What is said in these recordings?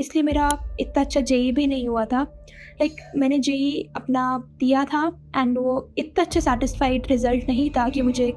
इसलिए मेरा इतना अच्छा जेईई भी नहीं हुआ था। मैंने जेईई अपना दिया था एंड वो इतना अच्छा सैटिस्फाइड रिज़ल्ट नहीं था कि मुझे एक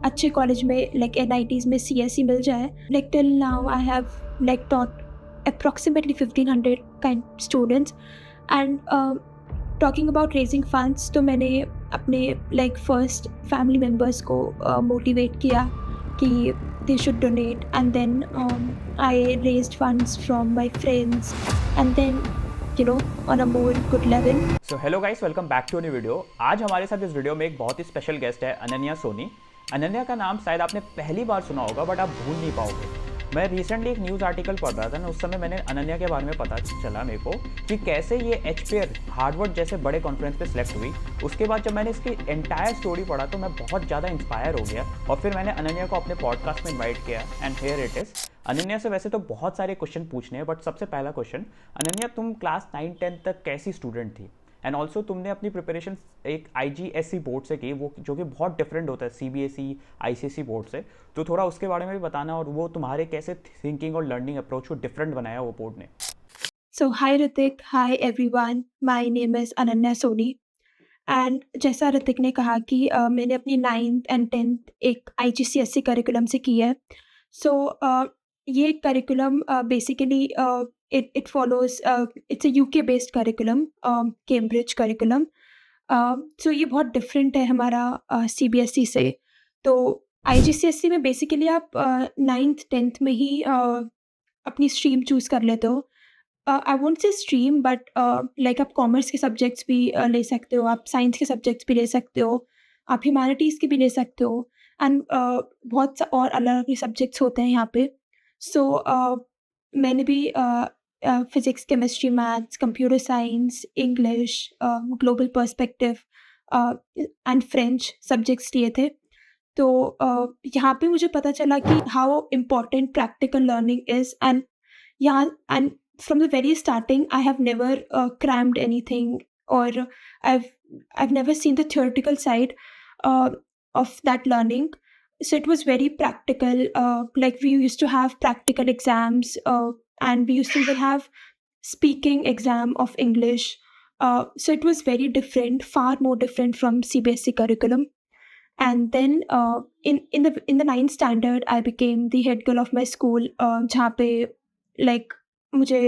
अच्छे कॉलेज में एनआईटीज़ में सीएसई मिल जाए। Till now I have taught approximately 1,500 kind students and talking about raising funds, तो मैंने अपने फर्स्ट फैमिली मेम्बर्स को मोटिवेट किया कि they should donate and then I raised funds from my friends and then on a more good level. So hello guys, welcome back to new video. आज हमारे साथ इस वीडियो में एक बहुत ही स्पेशल गेस्ट है, अनन्या सोनी। अनन्या का नाम शायद आपने पहली बार सुना होगा बट आप भूल नहीं पाओगे। मैं रिसेंटली एक न्यूज़ आर्टिकल पढ़ रहा था ना, उस समय मैंने अनन्या के बारे में पता चला मेरे को कि कैसे ये एचपीआर हार्वर्ड जैसे बड़े कॉन्फ्रेंस पे सिलेक्ट हुई। उसके बाद जब मैंने इसकी एंटायर स्टोरी पढ़ा तो मैं बहुत ज़्यादा इंस्पायर हो गया और फिर मैंने अनन्या को अपने पॉडकास्ट में इन्वाइट किया and here it is. Ananya से वैसे तो बहुत सारे क्वेश्चन पूछने हैं बट सबसे पहला क्वेश्चन, अनन्या तुम क्लास 9-10 तक कैसी स्टूडेंट थी? एंड ऑल्सो तुमने अपनी प्रिपरेशन एक आईजीएससी बोर्ड से की, वो जो कि बहुत डिफरेंट होता है सीबीएसई आईसीएसई बोर्ड से। तो थोड़ा उसके बारे में भी बताना और वो तुम्हारे कैसे थिंकिंग और लर्निंग अप्रोच को डिफरेंट बनाया वो बोर्ड ने। So hi Hrithik, hi everyone, my name is Ananya Soni and जैसा ऋतिक ने कहा कि मैंने अपनी 9th एंड 10th एक आईजीसीएसई करिकुलम से की है। सो ये curriculum basically it follows, it's a UK based curriculum, Cambridge curriculum. So ये बहुत डिफरेंट है हमारा सीबीएसई से। तो आईजीसीएसई में बेसिकली आप 9th 10th में ही अपनी स्ट्रीम चूज़ कर लेते हो। I won't say stream but आप कॉमर्स के सब्जेक्ट्स भी ले सकते हो, आप साइंस के सब्जेक्ट्स भी ले सकते हो, आप ह्यूमैनिटीज़ के भी ले सकते हो एंड बहुत सा और अलग-अलग सब्जेक्ट्स होते हैं यहाँ पे। सो मैंने भी physics, chemistry, maths, computer science, English, global perspective and French subjects लिए थे। तो यहाँ पे मुझे पता चला कि how important practical learning is and and from the very starting I have never crammed anything, or i've I've never seen the theoretical side uh, of that learning. So it was very practical. We used to have practical exams, and we used to even have speaking exam of English. So it was very different, far more different from CBSE curriculum. And then in the ninth standard I became the head girl of my school, जहाँ पे like मुझे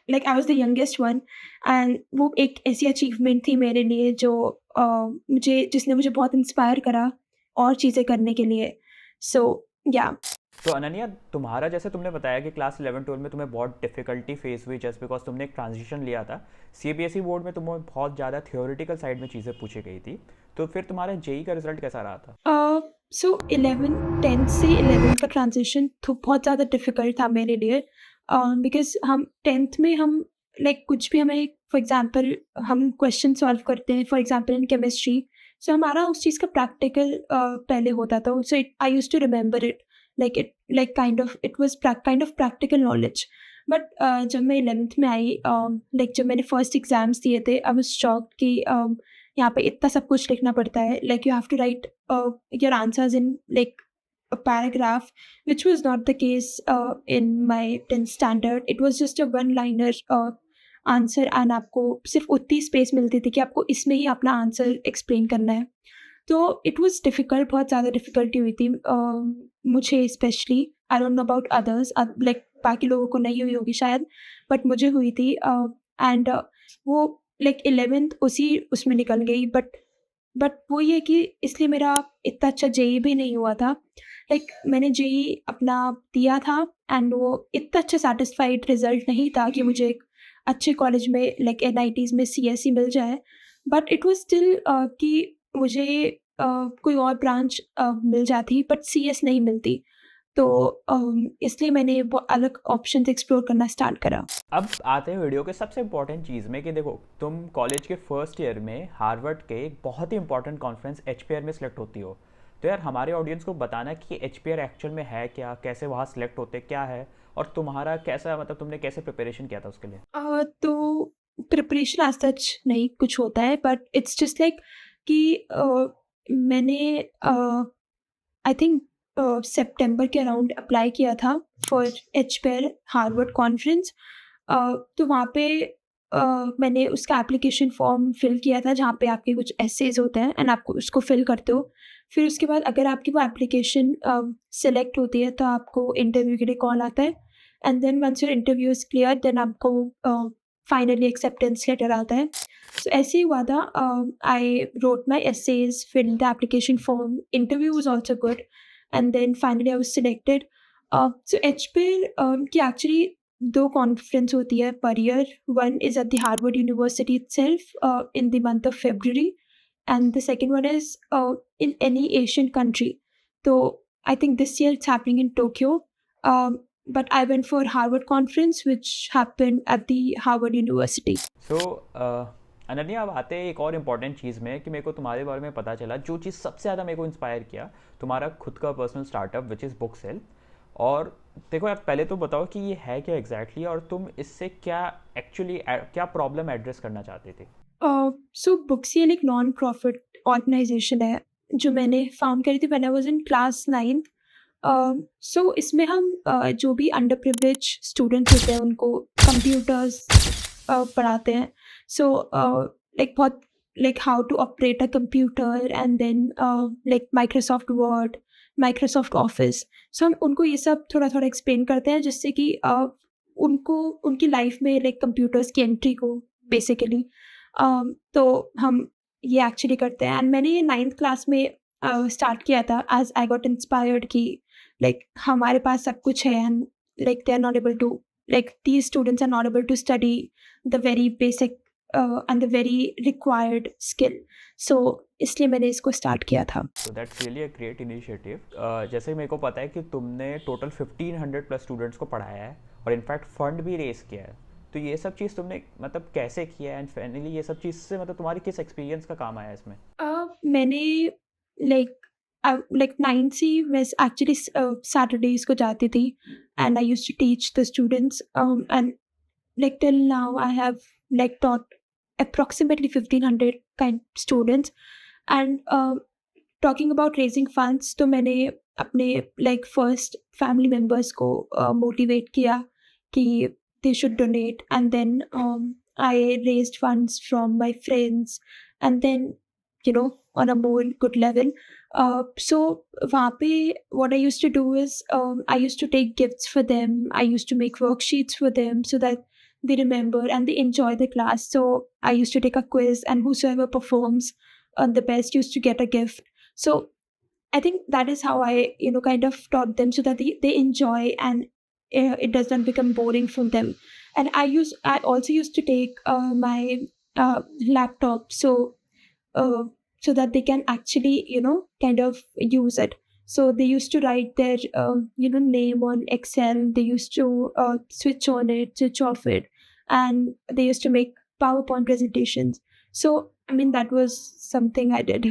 I was the youngest one and वो एक ऐसी achievement थी मेरे लिए जो जिसने मुझे बहुत इंस्पायर करा और चीज़ें करने के लिए। सो या तो अनन्या, तुम्हारा जैसे तुमने बताया कि क्लास 11-12 में तुम्हें बहुत डिफिकल्टी फेस हुई जस्ट बिकॉज तुमने एक ट्रांजिशन लिया था। सीबीएसई बोर्ड में तुम्हें बहुत ज़्यादा थियोरेटिकल साइड में चीज़ें पूछी गई थी। तो फिर तुम्हारा जेई का रिजल्ट कैसा रहा था? सो 11 से 11th का ट्रांजिशन तो बहुत ज़्यादा डिफ़िकल्ट था मेरे लिए, बिकॉज़ हम 10th में हम कुछ भी हमें फॉर एग्ज़ाम्पल हम क्वेश्चन सॉल्व करते हैं for example in chemistry. So हमारा उस चीज़ का प्रैक्टिकल पहले होता था। So it I used to remember it kind of it was kind of practical knowledge. But जब मैं 11th में आई, जब मैंने फर्स्ट एग्ज़ाम्स दिए थे आई वाज़ शॉक्ड कि यहाँ पे इतना सब कुछ लिखना पड़ता है। You have to write your answers in a paragraph, which was not the case in my 10th standard. It was just a one liner answer and आपको सिर्फ उतनी स्पेस मिलती थी कि आपको इसमें ही अपना आंसर एक्सप्लेन करना है। तो इट वाज डिफ़िकल्ट, बहुत ज़्यादा डिफ़िकल्टी हुई थी मुझे specially. I don't know about others, बाकी लोगों को नहीं हुई होगी शायद, बट मुझे हुई थी। एंड वो 11th उसी उसमें निकल गई। बट वो ये कि इसलिए मेरा इतना अच्छा जेईई भी नहीं हुआ था। मैंने जेईई अपना दिया था एंड वो इतना अच्छा सैटिस्फाइड रिज़ल्ट नहीं था कि मुझे एक अच्छे कॉलेज में एनआईटीज़ में सीएसई मिल जाए। बट इट वाज़ स्टिल कि मुझे कोई और ब्रांच मिल जाती बट सीएस नहीं मिलती। तो इसलिए मैंने वो अलग ऑप्शंस एक्सप्लोर करना स्टार्ट करा। अब आते हैं वीडियो के सबसे इंपॉर्टेंट चीज़ में कि देखो, तुम कॉलेज के फर्स्ट ईयर में हार्वर्ड के एक बहुत ही इंपॉर्टेंट कॉन्फ्रेंस एचपीआर में सिलेक्ट होती हो। तो यार हमारे ऑडियंस को बताना कि एचपीआर एक्चुअल में है क्या, कैसे वहाँ सिलेक्ट होते क्या है, और तुम्हारा कैसा, मतलब तुमने कैसे प्रिपरेशन किया था उसके लिए? तो प्रिपरेशन एज़ सच नहीं कुछ होता है, बट इट्स जस्ट कि मैंने आई थिंक सितंबर के अराउंड अप्लाई किया था फॉर एचपीआर हार्वर्ड कॉन्फ्रेंस। तो वहाँ पे मैंने उसका एप्लीकेशन फॉर्म फिल किया था जहाँ पे आपके कुछ एसेज होते हैं एंड आपको उसको फिल करते हो। फिर उसके बाद अगर आपकी वो एप्लीकेशन सेलेक्ट होती है तो आपको इंटरव्यू के लिए कॉल आता है and then once your interview is clear then आपको फाइनली एक्सेप्टेंस लेटर आता है। सो ऐसे ही हुआ था। I wrote my essays, filled the application form, interview was also good and then finally I was selected. So HPL की actually 2 conference होती है पर year. One is at the Harvard University itself, in the month of February, and the second one is in any Asian country. So I think this year it's happening in Tokyo. But I went for Harvard conference, which happened at the Harvard University. सो अनन्या, अब आते हैं एक और important चीज़ में कि मेरे को तुम्हारे बारे में पता चला, जो चीज़ सबसे ज़्यादा मेरे को इंस्पायर किया, तुम्हारा खुद का personal startup which is book sale. और देखो यार, पहले तो बताओ कि ये है क्या एग्जैक्टली और तुम इससे क्या एक्चुअली क्या प्रॉब्लम एड्रेस करना चाहते थे। सो बुकसेल एक नॉन प्रॉफिट ऑर्गेनाइजेशन है जो मैंने फाउंड करी थी when I was in class 9। सो इसमें हम जो भी अंडर प्रिविलेज स्टूडेंट्स होते हैं उनको कंप्यूटर्स पढ़ाते हैं। सो लाइक बहुत like how to operate a computer and then like Microsoft Word, Microsoft Office. So हम उनको ये सब थोड़ा-थोड़ा एक्सप्लेन करते हैं जिससे कि उनको उनकी लाइफ में लाइक कंप्यूटर्स की एंट्री हो बेसिकली। तो हम ये एक्चुअली करते हैं एंड मैंने ये 9th क्लास में स्टार्ट किया था एज़ आई गॉट इंस्पायर्ड कि लाइक हमारे पास सब कुछ है and like they are not able to like these students are not able to study the very basic and the very required skill. So इसलिए मैंने इसको स्टार्ट किया था। So that's really a great initiative. जैसे मेरे को पता है कि तुमने टोटल 1500 प्लस स्टूडेंट्स को पढ़ाया है और इनफैक्ट फंड भी रेस किया है। तो ये सब चीज़ तुमने मतलब कैसे किया है एंड फाइनली ये सब चीज़ से मतलब तुम्हारी किस एक्सपीरियंस का काम आया इसमें। मैंने लाइक लाइक 9th से ही मैं एक्चुअली सैटरडेज़ को जाती थी and I used to teach the students and like till now I have like taught approximately 1500 kind students and talking about raising funds तो मैंने अपने like first family members को motivate किया कि they should donate and then I raised funds from my friends and then you know on a more good level. So वहाँ पे what I used to do is I used to take gifts for them. I used to make worksheets for them so that they remember and they enjoy the class. So I used to take a quiz and whosoever performs the best used to get a gift. So I think that is how I kind of taught them so that they enjoy and it does not become boring for them. And I also used to take my laptop uh, so that they can actually kind of use it. So they used to write their name on Excel. They used to switch on it, switch off it, and they used to make PowerPoint presentations. So I mean that was something I did.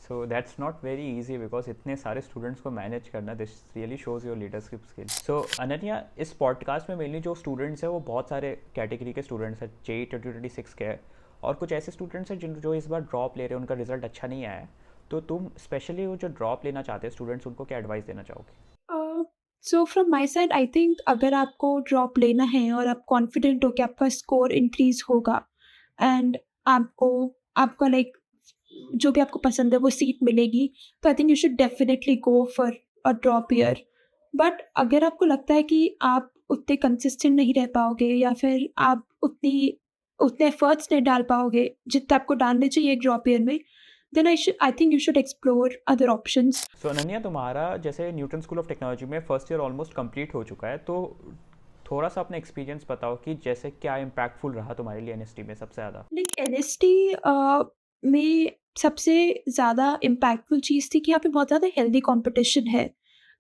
So that's not very easy because इतने सारे स्टूडेंट्स को manage करना, this really shows your leadership skill. So Ananya, इस podcast में mainly जो students हैं वो बहुत सारे कैटेगरी के स्टूडेंट्स हैं, JEE 2026 के हैं और कुछ ऐसे स्टूडेंट्स हैं जिन जो इस बार ड्रॉप ले रहे हैं, उनका रिजल्ट अच्छा नहीं आया है। तो तुम स्पेशली वो जो ड्रॉप लेना चाहते हैं स्टूडेंट्स, उनको क्या एडवाइस देना चाहोगे। So from my side I think अगर आपको ड्रॉप लेना है और आप कॉन्फिडेंट हो कि आपका स्कोर इंक्रीज होगा एंड आपको आपका लाइक जो भी आपको पसंद है वो सीट मिलेगी, तो आई think you should definitely go for a drop year. But अगर आपको लगता है कि आप उतने कंसिस्टेंट नहीं रह पाओगे या फिर आप उतने एफर्ट्स नहीं डाल पाओगे जितने आपको डालने चाहिए एक ड्रॉप ईयर में, then I think you should explore other options. So Ananya, तुम्हारा जैसे न्यूटन स्कूल ऑफ टेक्नोलॉजी में फर्स्ट ईयर ऑलमोस्ट कंप्लीट हो चुका है, तो थोड़ा सा अपना एक्सपीरियंस बताओ कि जैसे क्या इम्पैक्टफुल रहा तुम्हारे लिए NST में सबसे ज़्यादा। लाइक एनएसटी में सबसे ज़्यादा इम्पैक्टफुल चीज़ थी कि यहाँ पे बहुत ज़्यादा हेल्दी कंपटीशन है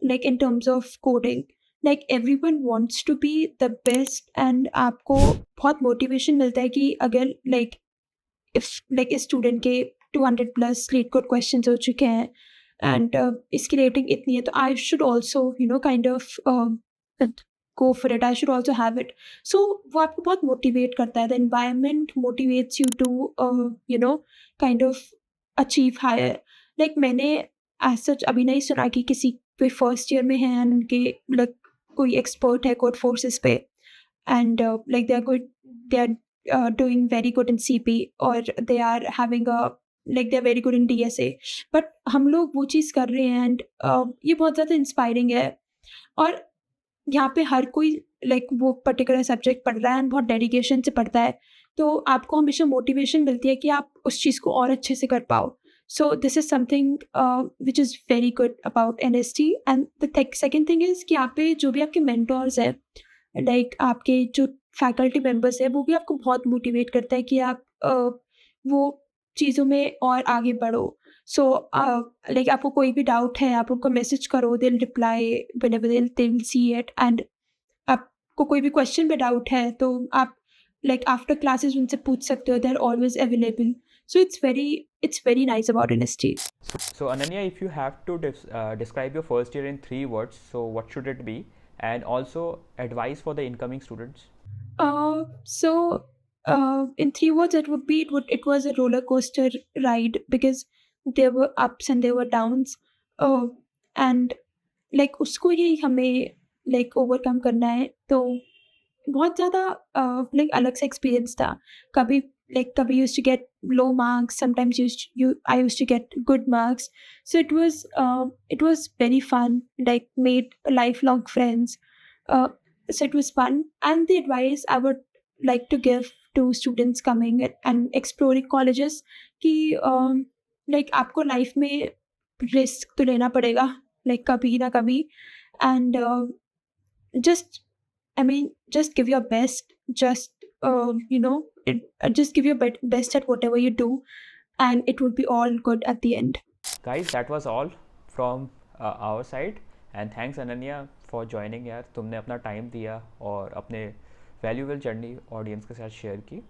like in terms of coding. Like everyone wants to be the best and आपको बहुत मोटिवेशन मिलता है कि अगर लाइक इफ लाइक इस स्टूडेंट के 200 प्लस लीड कोड क्वेश्चंस हो चुके हैं एंड इसकी रेटिंग इतनी है तो I should also kind of go for it. I should also have it. So वो आपको बहुत मोटिवेट करता है. The environment motivates you to kind of achieve higher. Like मैंने as such अभी नहीं सुना कि किसी कोई फर्स्ट ईयर में है and उनके like कोई एक्सपर्ट है कोड फोर्सेस पे and like they are doing very good in CP, or they are having a like they are very good in DSA, but हम लोग वो चीज़ कर रहे हैं, एंड ये बहुत ज़्यादा इंस्पायरिंग है। और यहाँ पे हर कोई लाइक वो पर्टिकुलर सब्जेक्ट पढ़ रहा है एंड बहुत डेडिकेशन से पढ़ता है, तो आपको हमेशा मोटिवेशन मिलती है कि आप उस चीज़ को और अच्छे से कर पाओ। So this is something which is very good about NST. And the second thing is कि यहाँ पे जो भी आपके मेंटोर्स हैं, लाइक आपके जो फैकल्टी मेंबर्स हैं, वो भी आपको बहुत मोटिवेट करता है कि आप वो चीज़ों में और आगे बढ़ो। सो लाइक आपको कोई भी डाउट है, आप उनको मैसेज करो, they will reply whenever they will see it. And आपको कोई भी क्वेश्चन पे डाउट है तो आप लाइक आफ्टर क्लासेस उनसे पूछ सकते हो, they are always available. So it's very nice about NST. So Ananya, if you have to describe your first year in 3 words, so what should it be? And also advice for the incoming students. So, in 3 words, it was a roller coaster ride, because there were ups and there were downs, and like उसको ही हमें like overcome करना है, तो बहुत ज़्यादा like अलग सा experience था। कभी कभी used to get low marks, sometimes I used to get good marks. So it was very fun, like made lifelong friends. So it was fun, and the advice I would like to give to students coming and exploring colleges कि like आपको life में risk तो लेना पड़ेगा, like कभी ना कभी, and just I mean, just give your best. Just just give your best at whatever you do, and it will be all good at the end. Guys, that was all from our side, and thanks Ananya for joining यार, तुमने अपना time दिया और अपने valuable journey audience के साथ share की।